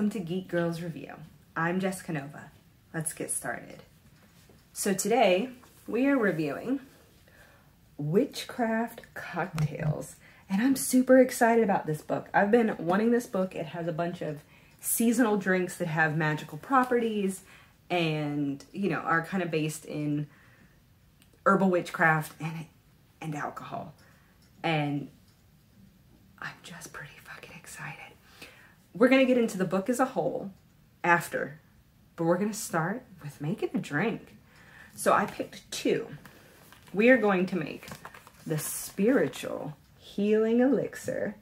welcome to Geek Girls Review. I'm Jessica Nova. Let's get started. So today we are reviewing Witchcraft Cocktails, and I'm super excited about this book. I've been wanting this book. It has a bunch of seasonal drinks that have magical properties and, you know, are kind of based in herbal witchcraft and alcohol. And I'm just pretty fucking excited. We're going to get into the book as a whole after, but we're going to start with making a drink. So I picked two. We are going to make the Spiritual Healing Elixir,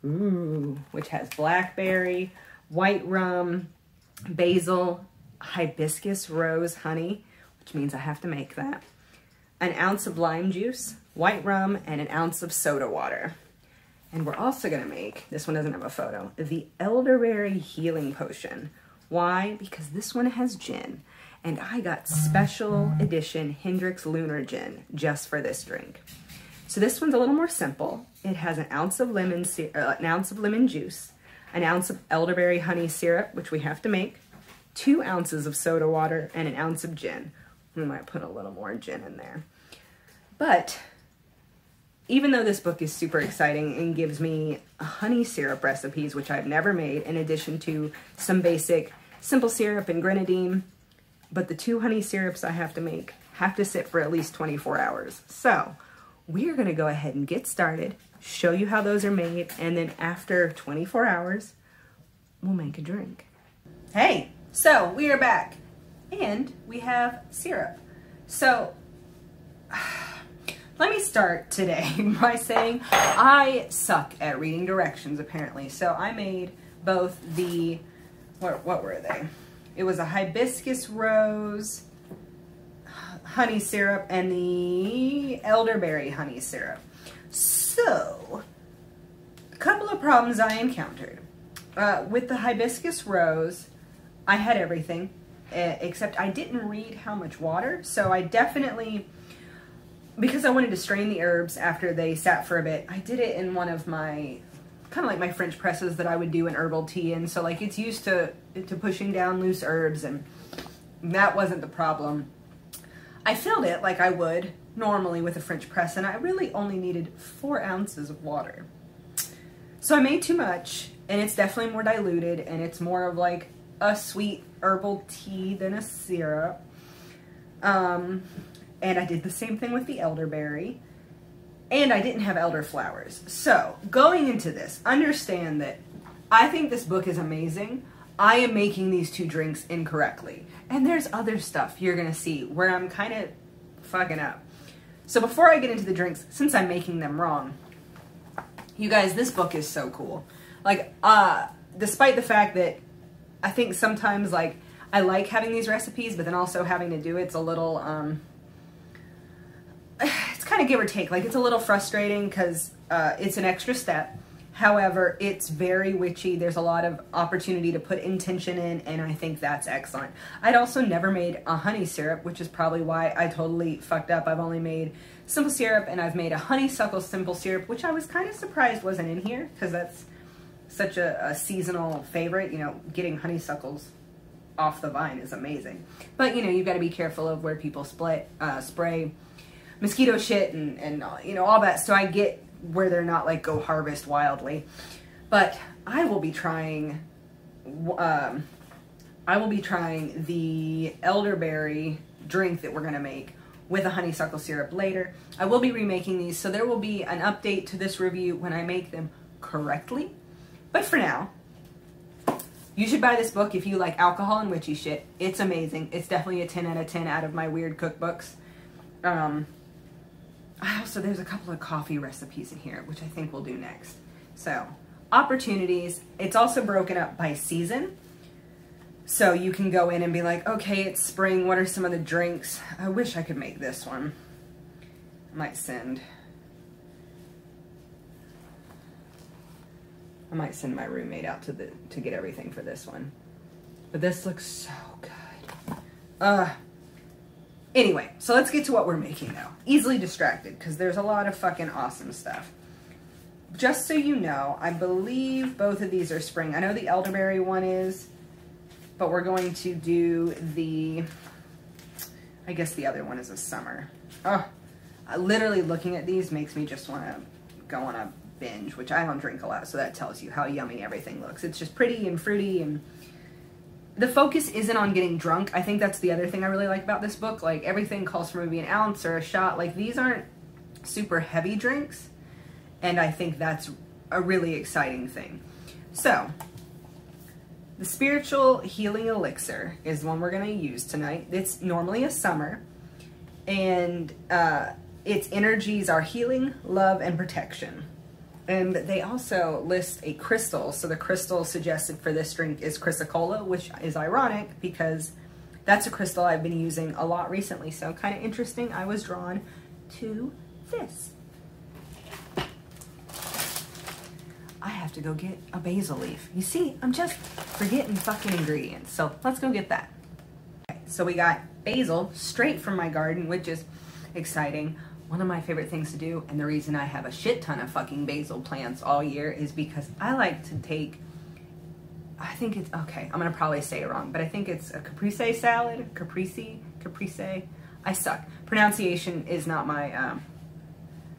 which has blackberry, white rum, basil, hibiscus rose honey, which means I have to make that, an ounce of lime juice, white rum, and an ounce of soda water. And we're also going to make, this one doesn't have a photo, the Elderberry Healing Potion. Why? Because this one has gin. And I got special edition Hendrick's Lunar Gin just for this drink. So this one's a little more simple. It has an ounce of lemon juice, an ounce of elderberry honey syrup, which we have to make, 2 ounces of soda water, and an ounce of gin. We might put a little more gin in there. But even though this book is super exciting and gives me honey syrup recipes, which I've never made, in addition to some basic simple syrup and grenadine, but the 2 honey syrups I have to make have to sit for at least 24 hours. So we are going to go ahead and get started, show you how those are made, and then after 24 hours, we'll make a drink. Hey, so we are back, and we have syrup. So let me start today by saying I suck at reading directions, apparently. So I made both the, what were they? It was a Hibiscus Rose honey syrup and the Elderberry honey syrup. So, a couple of problems I encountered. With the Hibiscus Rose, I had everything, except I didn't read how much water. So I definitely, because I wanted to strain the herbs after they sat for a bit, I did it in one of my, kind of like my French presses that I would do an herbal tea in. So like it's used to pushing down loose herbs, and that wasn't the problem. I filled it like I would normally with a French press, and I really only needed 4 ounces of water. So I made too much, and it's definitely more diluted, and it's more of like a sweet herbal tea than a syrup. And I did the same thing with the elderberry. And I didn't have elderflowers. So, going into this, understand that I think this book is amazing. I am making these 2 drinks incorrectly. And there's other stuff you're going to see where I'm kind of fucking up. So before I get into the drinks, since I'm making them wrong, you guys, this book is so cool. Like, despite the fact that I think sometimes, like, I like having these recipes, but then also having to do it's a little, it's kind of give or take. Like, it's a little frustrating because it's an extra step. However, it's very witchy. There's a lot of opportunity to put intention in, and I think that's excellent. I'd also never made a honey syrup, which is probably why I totally fucked up. I've only made simple syrup, and I've made a honeysuckle simple syrup, which I was kind of surprised wasn't in here because that's such a seasonal favorite. You know, getting honeysuckles off the vine is amazing. But, you know, you've got to be careful of where people spray mosquito shit and you know, all that. So I get where they're not like go harvest wildly. But I will be trying the elderberry drink that we're going to make with a honeysuckle syrup later. I will be remaking these, so there will be an update to this review when I make them correctly. But for now, you should buy this book if you like alcohol and witchy shit. It's amazing. It's definitely a 10 out of 10 out of my weird cookbooks. There's a couple of coffee recipes in here, which I think we'll do next. So, opportunities. It's also broken up by season. So you can go in and be like, okay, it's spring. What are some of the drinks? I wish I could make this one. I might send my roommate out to get everything for this one. But this looks so good. Anyway, so let's get to what we're making now. Easily distracted, because there's a lot of fucking awesome stuff. just so you know, I believe both of these are spring. I know the elderberry one is, but we're going to do the, I guess the other one is a summer. Oh, literally looking at these makes me just want to go on a binge, which I don't drink a lot, so that tells you how yummy everything looks. It's just pretty and fruity, and the focus isn't on getting drunk. I think that's the other thing I really like about this book. Like, everything calls for maybe an ounce or a shot. Like, these aren't super heavy drinks, and I think that's a really exciting thing. So, the Spiritual Healing Elixir is the one we're going to use tonight. It's normally a summer, and its energies are healing, love, and protection. And they also list a crystal. So the crystal suggested for this drink is chrysocolla, which is ironic because that's a crystal I've been using a lot recently. So kind of interesting. I was drawn to this. I have to go get a basil leaf. You see, I'm just forgetting fucking ingredients. So let's go get that. Okay, so we got basil straight from my garden, which is exciting. One of my favorite things to do, and the reason I have a shit ton of fucking basil plants all year, is because I like to take, I think it's, okay, I'm gonna probably say it wrong, but I think it's a caprese salad, caprese, I suck. Pronunciation is not my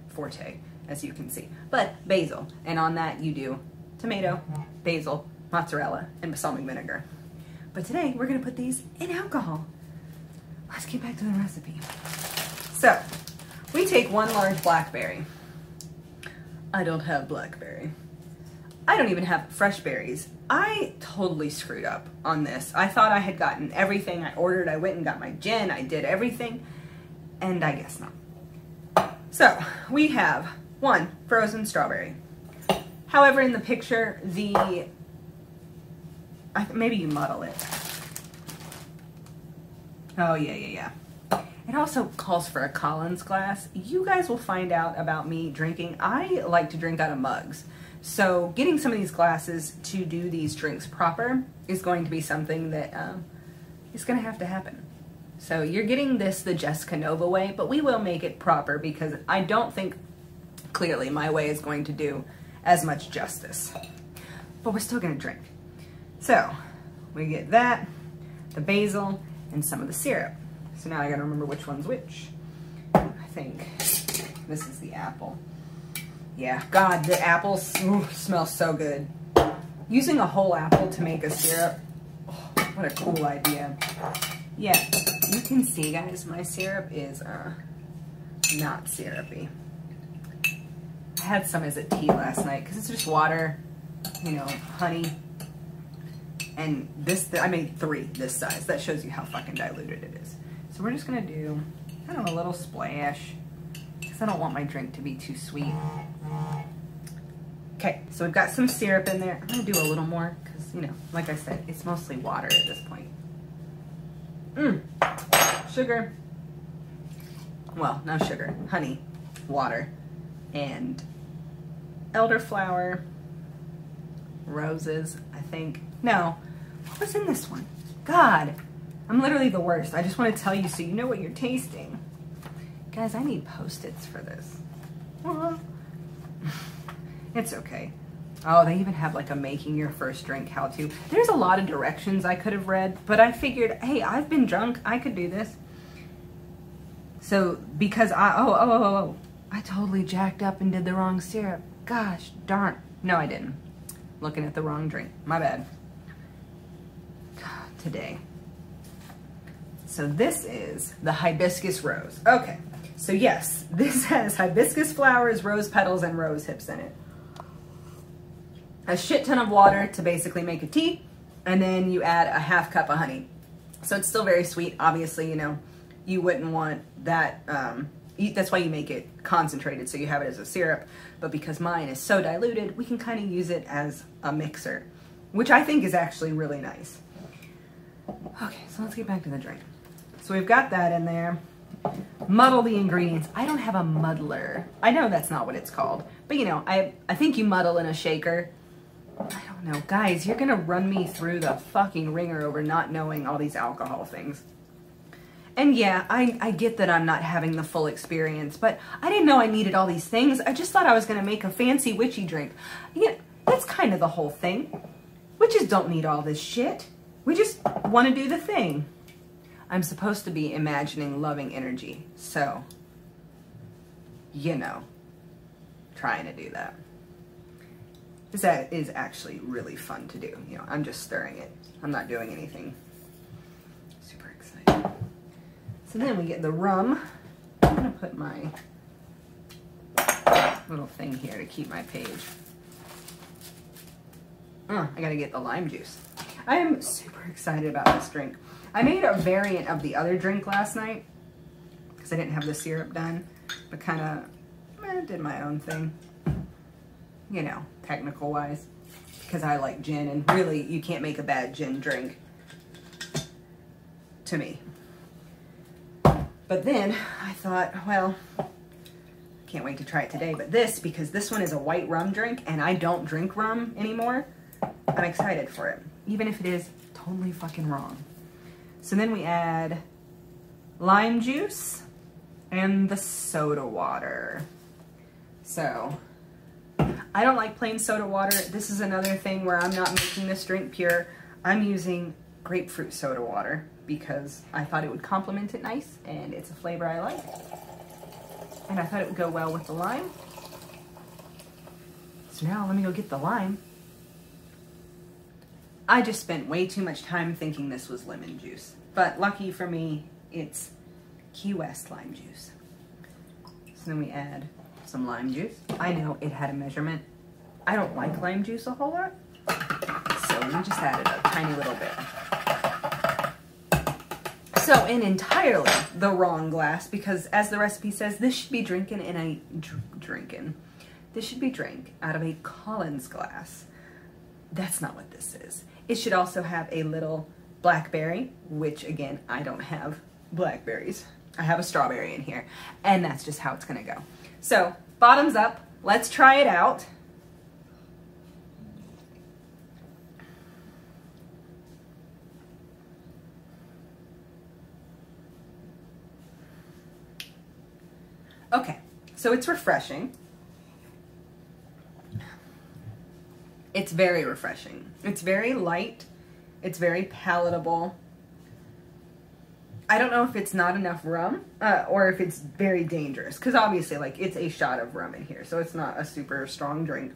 forte, as you can see, but basil, and on that you do tomato, basil, mozzarella, and balsamic vinegar. But today we're gonna put these in alcohol. Let's get back to the recipe. So, we take 1 large blackberry. I don't have blackberry. I don't even have fresh berries. I totally screwed up on this. I thought I had gotten everything I ordered. I went and got my gin. I did everything, and I guess not. So, we have 1 frozen strawberry. However, in the picture, maybe you muddle it. Oh, yeah. It also calls for a Collins glass. You guys will find out about me drinking. I like to drink out of mugs. So getting some of these glasses to do these drinks proper is going to be something that is going to have to happen. So you're getting this the Jesessica Nova way, but we will make it proper because I don't think clearly my way is going to do as much justice. But we're still going to drink. So we get that, the basil, and some of the syrup. So now I gotta remember which one's which. I think this is the apple. Yeah, God, the apples smell so good. Using a whole apple to make a syrup, oh, what a cool idea. Yeah, you can see, guys, my syrup is not syrupy. I had some as a tea last night because it's just water, you know, honey. And this, I made 3 this size. That shows you how fucking diluted it is. So we're just gonna do kind of a little splash because I don't want my drink to be too sweet. Okay, so we've got some syrup in there. I'm gonna do a little more because, you know, like I said, it's mostly water at this point. Sugar. Well, no sugar. Honey, water, and elderflower, roses, I think. No, what was in this one? God. I'm literally the worst. I just want to tell you so you know what you're tasting. Guys, I need Post-its for this. It's okay. Oh, they even have like a making your first drink how to. There's a lot of directions I could have read, but I figured, hey, I've been drunk. I could do this. So, because I totally jacked up and did the wrong syrup. Gosh, darn. No, I didn't. Looking at the wrong drink. My bad. Today. So this is the Hibiscus Rose. Okay, so yes, this has hibiscus flowers, rose petals, and rose hips in it. A shit ton of water to basically make a tea, and then you add a ½ cup of honey. So it's still very sweet. Obviously, you know, you wouldn't want that, that's why you make it concentrated, so you have it as a syrup. But because mine is so diluted, we can kind of use it as a mixer, which I think is actually really nice. Okay, so let's get back to the drink. So we've got that in there. Muddle the ingredients. I don't have a muddler. I know that's not what it's called. But you know, I think you muddle in a shaker. I don't know. Guys, you're going to run me through the fucking ringer over not knowing all these alcohol things. And yeah, I get that I'm not having the full experience, but I didn't know I needed all these things. I just thought I was going to make a fancy witchy drink. Yeah, that's kind of the whole thing. Witches don't need all this shit. We just want to do the thing. I'm supposed to be imagining loving energy, so, you know, trying to do that. That is actually really fun to do. You know, I'm just stirring it. I'm not doing anything. Super excited. So then we get the rum. I'm gonna put my little thing here to keep my page. I gotta get the lime juice. I am super excited about this drink. I made a variant of the other drink last night because I didn't have the syrup done, but kind of did my own thing, you know, technical wise, because I like gin, and really you can't make a bad gin drink to me. But then I thought, well, can't wait to try it today, but because this one is a white rum drink and I don't drink rum anymore, I'm excited for it, even if it is totally fucking wrong. So then we add lime juice and the soda water. So I don't like plain soda water. This is another thing where I'm not making this drink pure. I'm using grapefruit soda water because I thought it would complement it nice, and it's a flavor I like. And I thought it would go well with the lime. So now let me go get the lime. I just spent way too much time thinking this was lemon juice, but lucky for me, it's Key West lime juice. So then we add some lime juice. I know it had a measurement. I don't like lime juice a whole lot, so we just added a tiny little bit. So in entirely the wrong glass, because as the recipe says, this should be drinking in a this should be drank out of a Collins glass. That's not what this is. It should also have a little blackberry, which again, I don't have blackberries. I have a strawberry in here, and that's just how it's gonna go. So bottoms up, let's try it out. Okay, so it's refreshing. It's very refreshing. It's very light. It's very palatable. I don't know if it's not enough rum or if it's very dangerous, because obviously, like, it's a shot of rum in here, so it's not a super strong drink.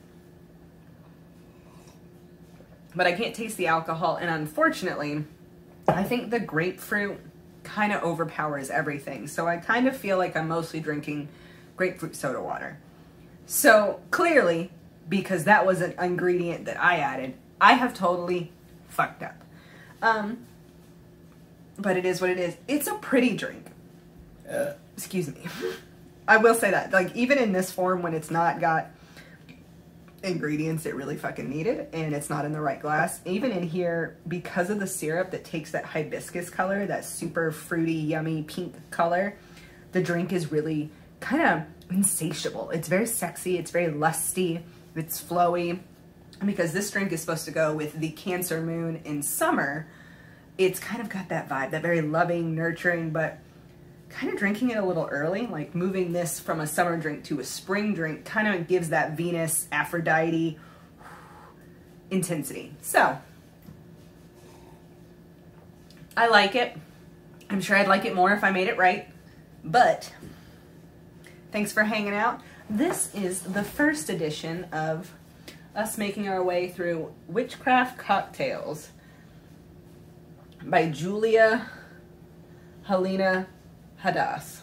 But I can't taste the alcohol, and unfortunately, I think the grapefruit kind of overpowers everything. So I kind of feel like I'm mostly drinking grapefruit soda water. So clearly, because that was an ingredient that I added, I have totally fucked up. But it is what it is. It's a pretty drink. Excuse me. I will say that, like, even in this form, when it's not got ingredients it really fucking needed, and it's not in the right glass, even in here, because of the syrup that takes that hibiscus color, that super fruity, yummy pink color, the drink is really kind of insatiable. It's very sexy. It's very lusty. It's flowy. Because this drink is supposed to go with the Cancer moon in summer, it's kind of got that vibe, that very loving, nurturing, but kind of drinking it a little early, like moving this from a summer drink to a spring drink, kind of gives that Venus, Aphrodite intensity. So, I like it. I'm sure I'd like it more if I made it right, but thanks for hanging out. This is the first edition of us making our way through Witchcraft Cocktails by Julia Helena Hadass.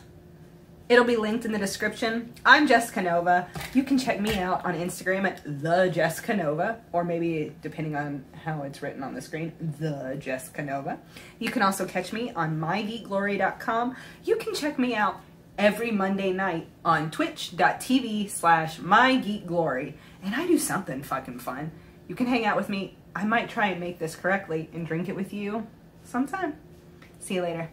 It'll be linked in the description. I'm Jessica Nova. You can check me out on Instagram at the Jessica Nova, or maybe depending on how it's written on the screen, the Jessica Nova. You can also catch me on mygeekglory.com. You can check me out every Monday night on twitch.tv/mygeekglory, and I do something fucking fun. You can hang out with me. I might try and make this correctly and drink it with you sometime. See you later.